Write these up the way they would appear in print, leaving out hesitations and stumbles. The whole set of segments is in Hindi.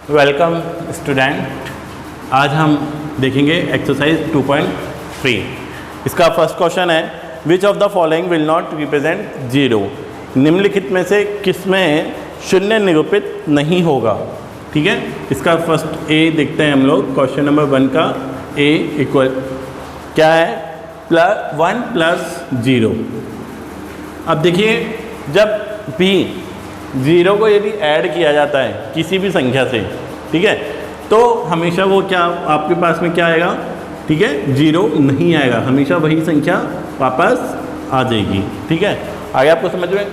Welcome student. आज हम देखेंगे एक्सरसाइज 2.3। इसका फर्स्ट क्वेश्चन है which of the following will not represent zero. निम्नलिखित में से किसमें शून्य निरूपित नहीं होगा। ठीक है, इसका फर्स्ट ए देखते हैं हम लोग। क्वेश्चन नंबर 1 का ए इक्वल क्या है, +1 + 0। अब देखिए जब भी ज़ीरो को यदि ऐड किया जाता है किसी भी संख्या से, ठीक है, तो हमेशा वो क्या आपके पास में क्या आएगा, ठीक है, जीरो नहीं आएगा, हमेशा वही संख्या वापस आ जाएगी। ठीक है, आगे आपको समझ में।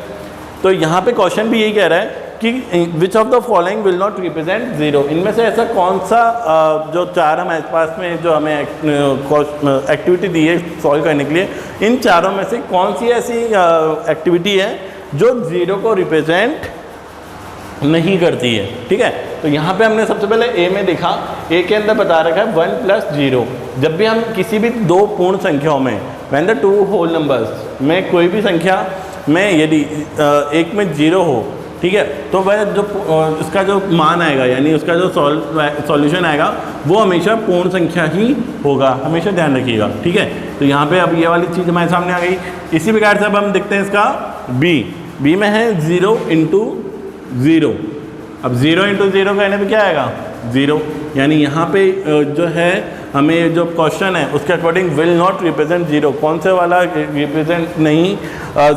तो यहाँ पे क्वेश्चन भी यही कह रहा है कि which of the following will not represent zero. इनमें से ऐसा कौन सा जो चार हमारे पास में जो हमें एक्टिविटी दी है सॉल्व करने के लिए, इन चारों में से कौन सी ऐसी एक्टिविटी है जो जीरो को रिप्रेजेंट नहीं करती है। ठीक है, तो यहाँ पे हमने सबसे पहले ए में देखा, ए के अंदर बता रखा है 1 + 0। जब भी हम किसी भी दो पूर्ण संख्याओं में when the two whole numbers में कोई भी संख्या में यदि एक में 0 हो, ठीक है, तो वह जो उसका जो मान आएगा यानी उसका जो सॉल्यूशन आएगा वो हमेशा पूर्ण संख्या ही होगा, हमेशा ध्यान रखिएगा। ठीक है, तो यहाँ पे अब ये वाली चीज़ हमारे सामने आ गई। इसी प्रकार से अब हम देखते हैं इसका बी में है 0 × 0। अब 0 × 0 कहने पे क्या आएगा, 0, यानी यहाँ पे जो है हमें जो क्वेश्चन है उसके according will not represent zero. कौन से वाला रिप्रेजेंट नहीं,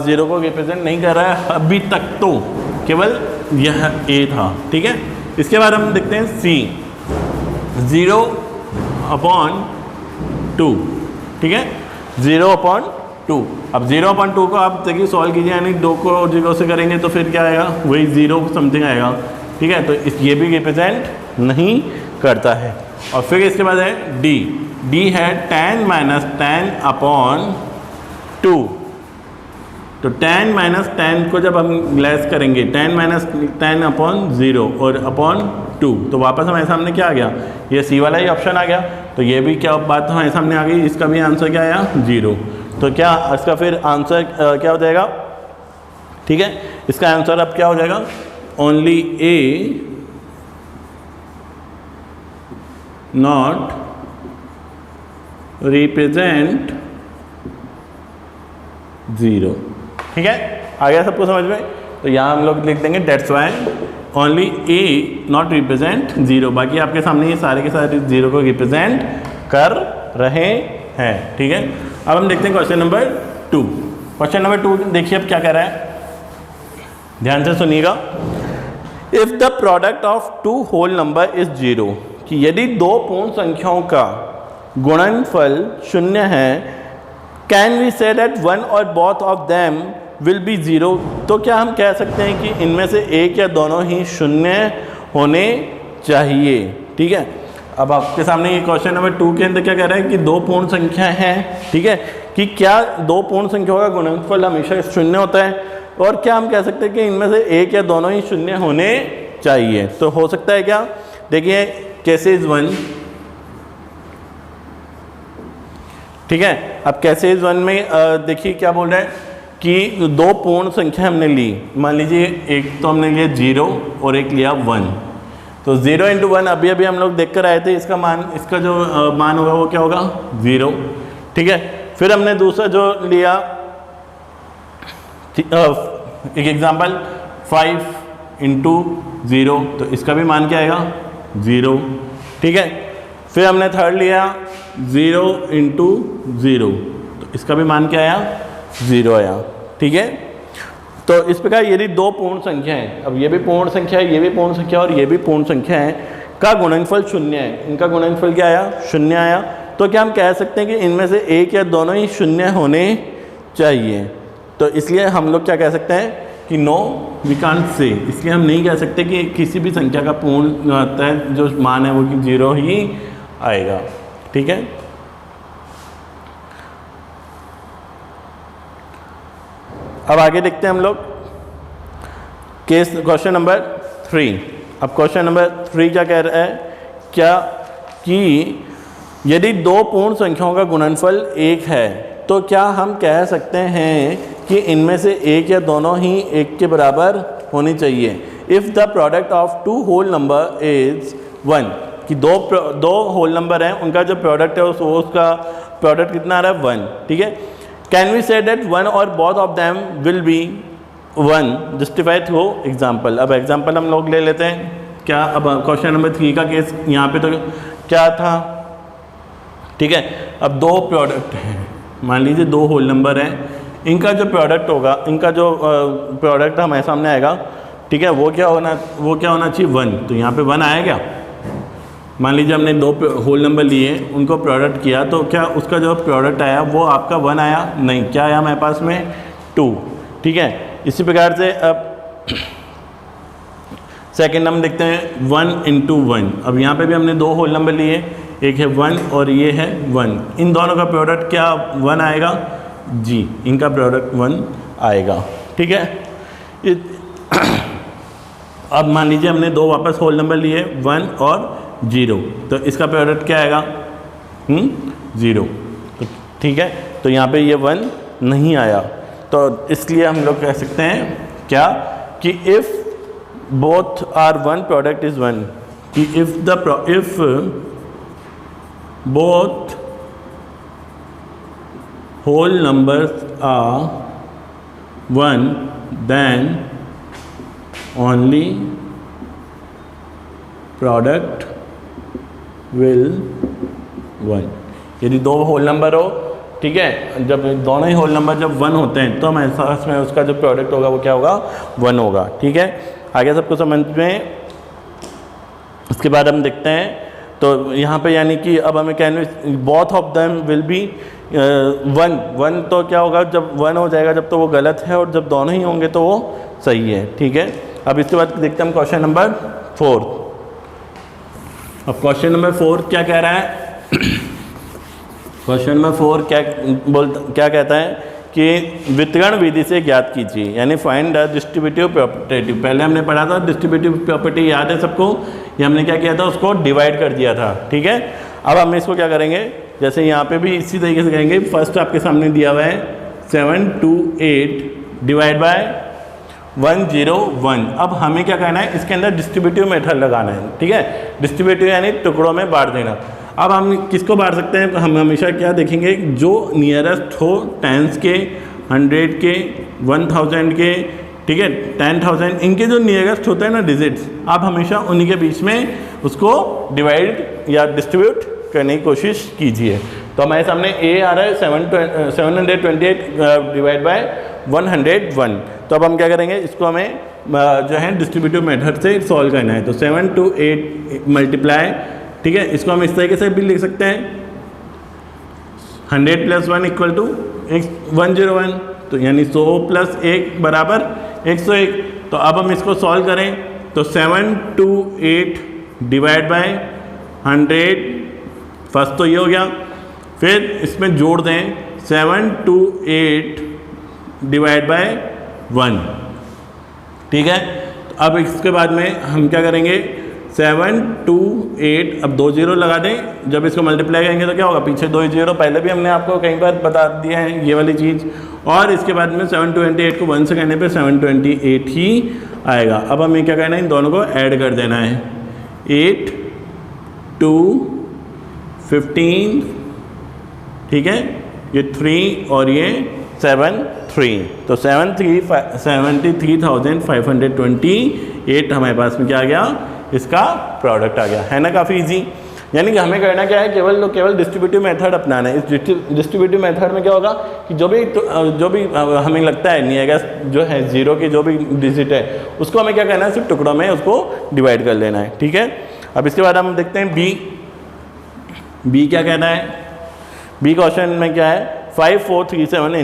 जीरो को रिप्रेजेंट नहीं कर रहा है अभी तक, तो केवल यह ए था। ठीक है, इसके बाद हम देखते हैं सी 0/2। ठीक है, 0/2। अब 0/2 को आप देखिए सॉल्व कीजिए, यानी 2 को 0 से करेंगे तो फिर क्या आएगा, वही 0 समथिंग आएगा। ठीक है, तो ये भी रिप्रेजेंट नहीं करता है। और फिर इसके बाद है डी है 10 - 10/2। तो 10 - 10 को जब हम लेस करेंगे 10 - 10/0 और /2, तो वापस हमारे सामने क्या आ गया, ये सी वाला ही ऑप्शन आ गया। तो ये भी क्या बात हमारे सामने आ गई, इसका भी आंसर क्या आया, 0। तो क्या इसका फिर आंसर क्या हो जाएगा, ठीक है, इसका आंसर अब क्या हो जाएगा, ओनली ए नॉट रिप्रेजेंट 0। ठीक है, आ गया सबको समझ में। तो यहाँ हम लोग लिख देंगे that's why only A not represent 0। बाकी आपके सामने ये सारे के सारे 0 को रिप्रेजेंट कर रहे हैं। ठीक है, अब हम देखते हैं क्वेश्चन नंबर 2। क्वेश्चन नंबर 2 देखिए अब क्या कह रहा है, ध्यान से सुनिएगा। If the product of two whole number is 0, कि यदि दो पूर्ण संख्याओं का गुणनफल 0 है, can we say that one or both of them will be 0। तो क्या हम कह सकते हैं कि इनमें से एक या दोनों ही 0 होने चाहिए। ठीक है, अब आपके सामने ये क्वेश्चन नंबर 2 के अंदर क्या कह रहा है कि दो पूर्ण संख्या हैं, ठीक है, कि क्या दो पूर्ण संख्याओं का गुणनफल हमेशा 0 होता है, और क्या हम कह सकते हैं कि इनमें से एक या दोनों ही 0 होने चाहिए। तो हो सकता है क्या, देखिए केसेस 1, ठीक है, अब केसेस 1 में देखिए क्या बोल रहा है कि दो पूर्ण संख्या हमने ली, मान लीजिए एक तो हमने लिया 0 और एक लिया 1। तो 0 × 1 अभी अभी हम लोग देख कर आए थे, इसका मान, इसका जो मान होगा वो क्या होगा, 0। ठीक है, फिर हमने दूसरा जो लिया एक एग्जांपल 5 × 0, तो इसका भी मान क्या आएगा, 0। ठीक है, फिर हमने थर्ड लिया 0 × 0, तो इसका भी मान क्या आया, 0 आया। ठीक है, तो इस प्रकार यदि दो पूर्ण संख्या है, अब ये भी पूर्ण संख्या है, ये भी पूर्ण संख्या और ये भी पूर्ण संख्या है, का गुणनफल 0 है, इनका गुणनफल क्या आया, 0 आया, तो क्या हम कह सकते हैं कि इनमें से एक या दोनों ही 0 होने चाहिए। तो इसलिए हम लोग क्या कह सकते हैं कि नो वी कांट से, इसलिए हम नहीं कह सकते कि किसी भी संख्या का पूर्ण जो मान है वो कि 0 ही आएगा। ठीक है, अब आगे देखते हैं हम लोग केस क्वेश्चन नंबर 3। अब क्वेश्चन नंबर 3 क्या कह रहा है, क्या कि यदि दो पूर्ण संख्याओं का गुणनफल 1 है, तो क्या हम कह सकते हैं कि इनमें से एक या दोनों ही 1 के बराबर होनी चाहिए। If the product of two whole number is 1, कि दो होल नंबर हैं, उनका जो प्रोडक्ट है उसका प्रोडक्ट कितना आ रहा है 1, ठीक है। Can we say that one or both of them will be 1, justify through example. अब एग्जाम्पल हम लोग ले लेते हैं क्या। अब क्वेश्चन नंबर 3 का केस यहाँ पे तो क्या था, ठीक है। अब दो प्रोडक्ट हैं, मान लीजिए दो होल नंबर हैं, इनका जो प्रोडक्ट होगा, इनका जो प्रोडक्ट हमारे सामने आएगा, ठीक है, वो क्या होना चाहिए 1। तो यहाँ पे 1 आया क्या। मान लीजिए हमने दो होल नंबर लिए, उनको प्रोडक्ट किया, तो क्या उसका जो प्रोडक्ट आया वो आपका 1 आया, नहीं, क्या आया हमारे पास में 2, ठीक है। इसी प्रकार से अब सेकेंड हम देखते हैं 1 × 1। अब यहाँ पे भी हमने दो होल नंबर लिए, एक है 1 और ये है 1, इन दोनों का प्रोडक्ट क्या 1 आएगा जी, इनका प्रोडक्ट 1 आएगा, ठीक है। अब मान लीजिए हमने दो वापस होल नंबर लिए 1 और 0, तो इसका प्रोडक्ट क्या आएगा 0, तो ठीक है। तो यहाँ पे ये 1 नहीं आया, तो इसलिए हम लोग कह सकते हैं क्या कि if both are 1 product is 1, कि if both whole numbers are 1, then only product will 1। यदि दो होल नंबर हो, ठीक है, जब दोनों ही होल नंबर जब 1 होते हैं तो हमारे साथ में उसका जो प्रोडक्ट होगा वो क्या होगा 1 होगा, ठीक है। आगे सबको समझ में। इसके बाद हम देखते हैं, तो यहाँ पे यानी कि अब हमें कहने both of them will be 1 तो क्या होगा, जब 1 हो जाएगा जब तो वो गलत है, और जब दोनों ही होंगे तो वो सही है, ठीक है। अब इसके बाद देखते हैं हम क्वेश्चन नंबर 4। अब क्वेश्चन नंबर 4 क्या कह रहा है। क्वेश्चन नंबर 4 क्या कहता है कि वितरण विधि से ज्ञात कीजिए, यानी फाइंड द डिस्ट्रीब्यूटिव प्रॉपर्टी। पहले हमने पढ़ा था डिस्ट्रीब्यूटिव प्रॉपर्टी, याद है सबको, ये हमने क्या किया था, उसको डिवाइड कर दिया था, ठीक है। अब हम इसको क्या करेंगे, जैसे यहाँ पे भी इसी तरीके से करेंगे। फर्स्ट आपके सामने दिया हुआ है 728 डिवाइड बाय 101। अब हमें क्या करना है, इसके अंदर डिस्ट्रीब्यूटिव मेथड लगाना है, ठीक है। डिस्ट्रीब्यूटिव यानी टुकड़ों में बांट देना। अब हम किसको बांट सकते हैं, हम हमेशा क्या देखेंगे, जो नियरेस्ट हो, 10s के, 100 के, 1000 के, ठीक है, 10,000, इनके जो नियरेस्ट होते हैं ना डिजिट्स, आप हमेशा उन्हीं के बीच में उसको डिवाइड या डिस्ट्रीब्यूट करने की कोशिश कीजिए। तो हमारे सामने ए आ रहा है 728 डिवाइड बाय 101। तो अब हम क्या करेंगे, इसको हमें जो है डिस्ट्रीब्यूटिव मेथड से सॉल्व करना है। तो 7 to 8 मल्टीप्लाई, ठीक है, इसको हम इस तरीके से भी लिख सकते हैं 100 + 1 = 101, तो यानी 100 + 1 बराबर 101। तो अब हम इसको सॉल्व करें तो 7 to 8 डिवाइड बाय 100, फर्स्ट तो ये हो गया, फिर इसमें जोड़ दें 7 to 8 डिवाइड बाय 1, ठीक है। तो अब इसके बाद में हम क्या करेंगे, 7 to 8, अब 2 0 लगा दें, जब इसको मल्टीप्लाई करेंगे तो क्या होगा, पीछे 2 0, पहले भी हमने आपको कई बार बता दिया है ये वाली चीज़। और इसके बाद में 728 को 1 से करने पे 728 ही आएगा। अब हमें क्या करना है, इन दोनों को ऐड कर देना है, 8 2 15, ठीक है, ये 3 और ये 7 3, तो 73,528 हमारे पास में क्या आ गया, इसका प्रोडक्ट आ गया, है ना, काफ़ी इजी। यानी कि हमें करना क्या है, केवल डिस्ट्रीब्यूटिव मेथड अपनाना है। इस डिस्ट्रीब्यूटिव मेथड में क्या होगा कि जो भी हमें लगता है नियरेस्ट जो है 0 की जो भी डिजिट है, उसको हमें क्या करना है, सिर्फ टुकड़ों में उसको डिवाइड कर लेना है, ठीक है। अब इसके बाद हम देखते हैं बी क्या कहना है। बी क्वेश्चन में क्या है, 5437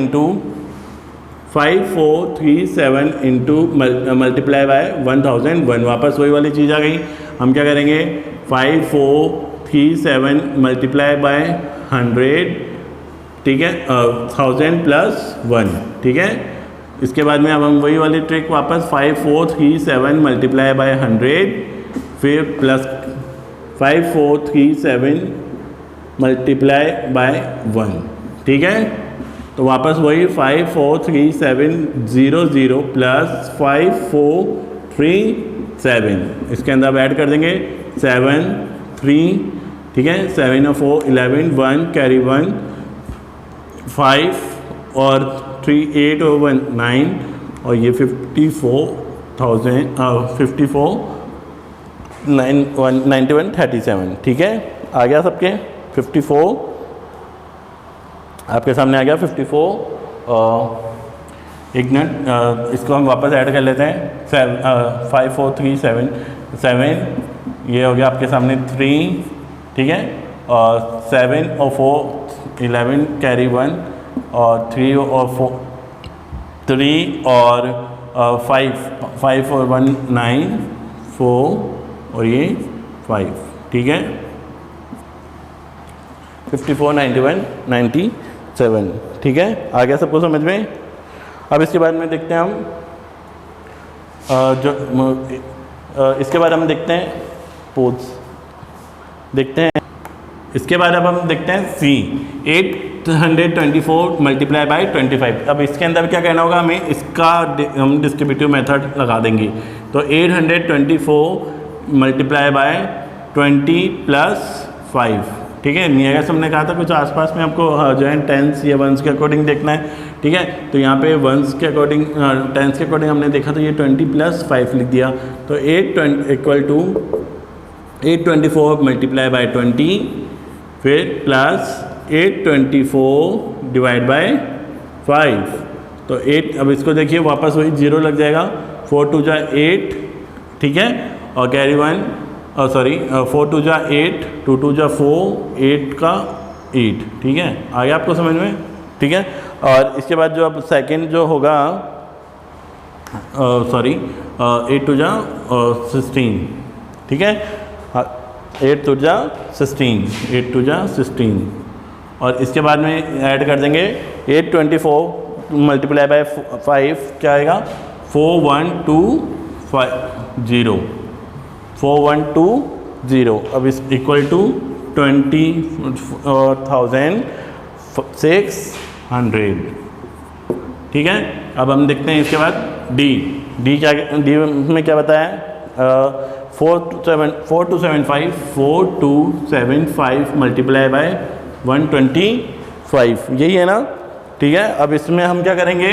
इंटू मल्टीप्लाई बाय 1001, वापस वही वाली चीज़ आ गई। हम क्या करेंगे, 5437 मल्टीप्लाई बाय 100, ठीक है, 1000 + 1, ठीक है। इसके बाद में अब हम वही वाली ट्रिक वापस 5437 मल्टीप्लाई बाय 100, फिर प्लस 5437 मल्टीप्लाई बाय 1, ठीक है। तो वापस वही 543700 + 3 7, इसके अंदर आप ऐड कर देंगे 7 3, ठीक है, 7 और 4 11, 1 कैरी 1 5 और 3 8 और 1 9 और ये 91 37, ठीक है, आ गया सबके 54 आपके सामने आ गया 54। एक मिनट, इसको हम वापस ऐड कर लेते हैं। 5 4 3 7 7, ये हो गया आपके सामने 3, ठीक है, और 7 और 4 11 कैरी 1 और 3 और 4 3 और 5 और 1 9 4 और ये 5, ठीक है, 54 91 97, ठीक है, आ गया सबको समझ में। अब इसके बाद में देखते हैं हम इसके बाद हम देखते हैं पोज देखते हैं। इसके बाद अब हम देखते हैं सी 824 मल्टीप्लाई बाई 25। अब इसके अंदर क्या कहना होगा हमें, इसका हम डिस्ट्रीब्यूटिव मेथड लगा देंगे। तो 824 मल्टीप्लाई बाय 20 प्लस 5, ठीक है। नियरेस्ट हमने कहा था कुछ आसपास में आपको जो है टेंस या वंस के अकॉर्डिंग देखना है, ठीक है। तो यहाँ पे वंस के अकॉर्डिंग टेंस के अकॉर्डिंग हमने देखा तो ये 20 प्लस 5 लिख दिया। तो 8 इक्वल टू 824 मल्टीप्लाई बाय 20 फिर प्लस 824 डिवाइड बाय 5। तो 8, अब इसको देखिए वापस वही 0 लग जाएगा। 4 2 जा 8, ठीक है, और कैरी 1 सॉरी 4 2 जा 8, 2 2 जा 4, 8 का 8, ठीक है, आ गया आपको समझ में, ठीक है। और इसके बाद जो अब सेकंड जो होगा सॉरी 8 2 जा 16, ठीक है, 8 2 जा 16, 8 2 जा 16, और इसके बाद में ऐड कर देंगे 824 मल्टीप्लाई बाय 5 क्या आएगा 4120 4120। अब इस इक्वल टू 20,600, ठीक है। अब हम देखते हैं इसके बाद डी क्या, डी में क्या बताया 4275 मल्टीप्लाई बाय 125, यही है ना, ठीक है। अब इसमें हम क्या करेंगे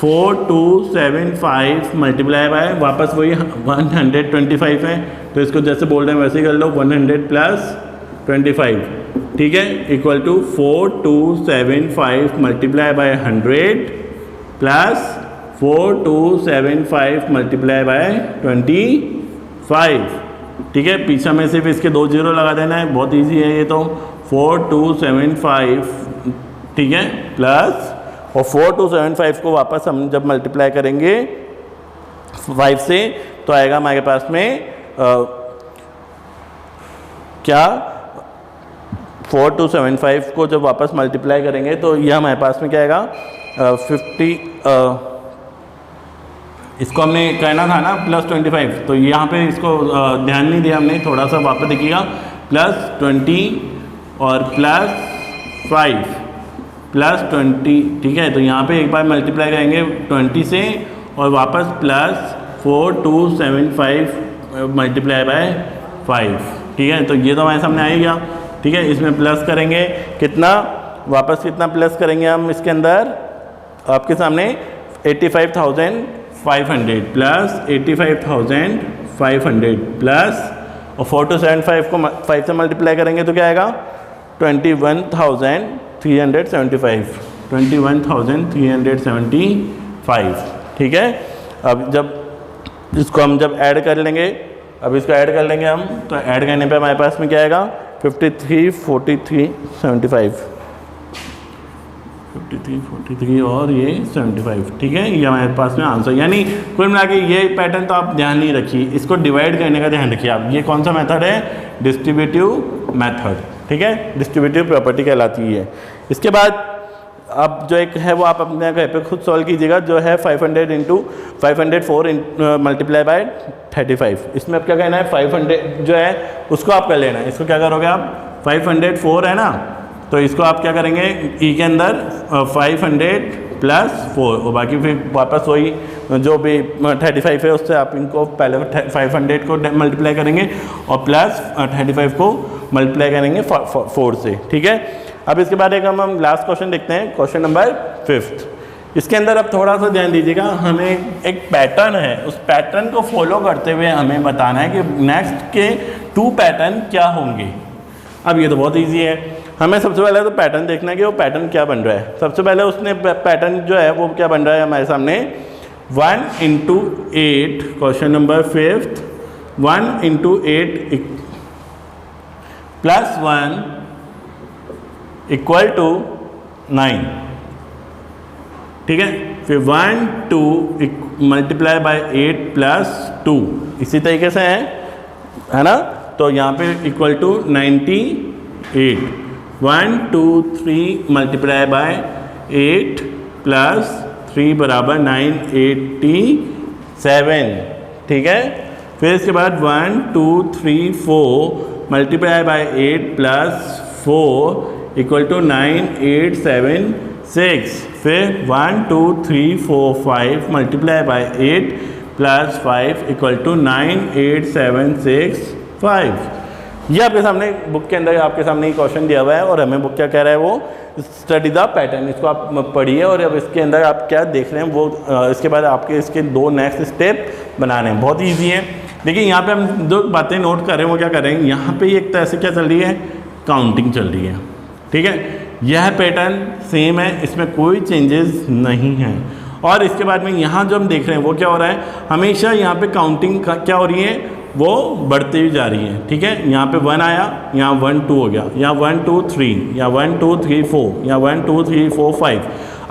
4275 मल्टीप्लाई बाय वापस वही 125 है, तो इसको जैसे बोल रहे हैं वैसे ही कर लो 100 प्लस 25, ठीक है, equal to 4275 multiply by 100 plus 4275 multiply by 25, ठीक है। पीछे में सिर्फ इसके 2 0 लगा देना है, बहुत इजी है ये तो। 4275, ठीक है, प्लस और 4275 को वापस हम जब मल्टीप्लाई करेंगे 5 से तो आएगा हमारे पास में क्या 4275 को जब वापस मल्टीप्लाई करेंगे तो ये हमारे पास में क्या आएगा 50, इसको हमने कहना था ना प्लस 25, तो यहाँ पे इसको ध्यान नहीं दिया हमने, थोड़ा सा वापस देखिएगा प्लस 20 और प्लस 5 प्लस 20, ठीक है। तो यहाँ पे एक बार मल्टीप्लाई करेंगे 20 से और वापस प्लस 4275 मल्टीप्लाई बाय 5, ठीक है। तो ये तो हमारे सामने आ ही गया, ठीक है। इसमें प्लस करेंगे कितना, वापस कितना प्लस करेंगे हम इसके अंदर आपके सामने 85,500 प्लस 85,500 प्लस और 4275 को 5 से मल्टीप्लाई करेंगे तो क्या आएगा 21,375, ठीक है। अब जब इसको हम जब ऐड कर लेंगे, अब इसको ऐड कर लेंगे हम, तो ऐड करने पे हमारे पास में क्या आएगा 53 43 75, 53 43 और ये 75, ठीक है। ये हमारे पास में आंसर, यानी कुल मिला के ये पैटर्न तो आप ध्यान नहीं रखिए, इसको डिवाइड करने का ध्यान रखिए आप। ये कौन सा मेथड है, डिस्ट्रीब्यूटिव मेथड, ठीक है, डिस्ट्रीब्यूटिव प्रॉपर्टी कहलाती है। इसके बाद अब जो एक है वो आप अपने घर पे खुद सॉल्व कीजिएगा, जो है 500 इंटू 504 मल्टीप्लाई बाय 35। इसमें अब क्या कहना है 500 जो है उसको आप कर लेना है। इसको क्या करोगे आप 504 है ना, तो इसको आप क्या करेंगे ई के अंदर 500 +4 और बाकी फिर वापस वही जो भी 35 है उससे आप इनको पहले 500 को मल्टीप्लाई करेंगे और प्लस 35 को मल्टीप्लाई करेंगे 4 से, ठीक है। अब इसके बाद एक हम लास्ट क्वेश्चन देखते हैं, क्वेश्चन नंबर 5। इसके अंदर अब थोड़ा सा ध्यान दीजिएगा, हमें एक पैटर्न है, उस पैटर्न को फॉलो करते हुए हमें बताना है कि नेक्स्ट के 2 पैटर्न क्या होंगे। अब ये तो बहुत इजी है, हमें सबसे पहले तो पैटर्न देखना है कि वो पैटर्न क्या बन रहा है। सबसे पहले उसने पैटर्न जो है वो क्या बन रहा है हमारे सामने, 1 × 8, क्वेश्चन नंबर 5, 1 × 8 +1 = 9, ठीक है। फिर 1 2 मल्टीप्लाई बाय 8 + 2 इसी तरीके से है ना। तो यहाँ पे = 98, 1 2 3 मल्टीप्लाई बाय 8 + 3 = 987, ठीक है। फिर इसके बाद 1 2 3 4 मल्टीप्लाई बाय 8 + 4 = 9876। फिर 1 2 3 4 5 मल्टीप्लाई बाय 8 + 5 = 98765। ये आपके सामने बुक के अंदर आपके सामने क्वेश्चन दिया हुआ है और हमें बुक क्या कह रहा है, वो स्टडी द पैटर्न। इसको आप पढ़िए और अब इसके अंदर आप क्या देख रहे हैं वो इसके बाद आपके इसके 2 नेक्स्ट स्टेप बनाने हैं, बहुत ईजी है। देखिए यहाँ पे हम 2 बातें नोट कर रहे हैं, वो क्या कर रहे हैं, यहाँ पे एक तरह से क्या चल रही है, काउंटिंग चल रही है, ठीक है। यह पैटर्न सेम है, इसमें कोई चेंजेस नहीं है। और इसके बाद में यहाँ जो हम देख रहे हैं वो क्या हो रहा है, हमेशा यहाँ पे काउंटिंग क्या हो रही है, वो बढ़ती हुई जा रही है, ठीक है। यहाँ पे 1 आया, यहाँ 1 2 हो गया, यहाँ 1 2 3, यहाँ 1 2 3 4, यहाँ 1 2 3 4 5।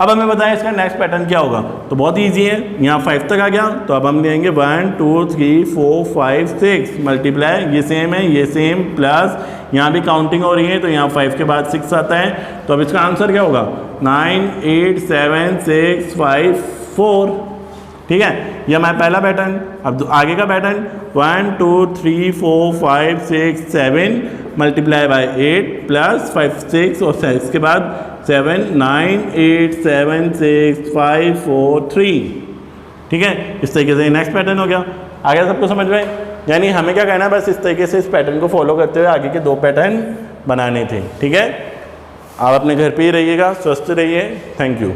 अब हमें बताएं इसका नेक्स्ट पैटर्न क्या होगा, तो बहुत इजी है, यहाँ 5 तक आ गया तो अब हम देंगे 1 2 3 4 5 6 मल्टीप्लाई, ये सेम है ये सेम, प्लस यहाँ भी काउंटिंग हो रही है तो यहाँ 5 के बाद 6 आता है, तो अब इसका आंसर क्या होगा, 9 8 7 6 5 4, ठीक है। ये हमारा पहला पैटर्न। अब आगे का पैटर्न 1 2 3 4 5 6 7 मल्टीप्लाई बाय 8 + 5 6 और इसके बाद 7 9 8 7 6 5 4 3, ठीक है। इस तरीके से नेक्स्ट पैटर्न हो गया। आगे सबको समझ में, यानी हमें क्या करना है, बस इस तरीके से इस पैटर्न को फॉलो करते हुए आगे के 2 पैटर्न बनाने थे, ठीक है। आप अपने घर पे ही रहिएगा, स्वस्थ रहिए, थैंक यू।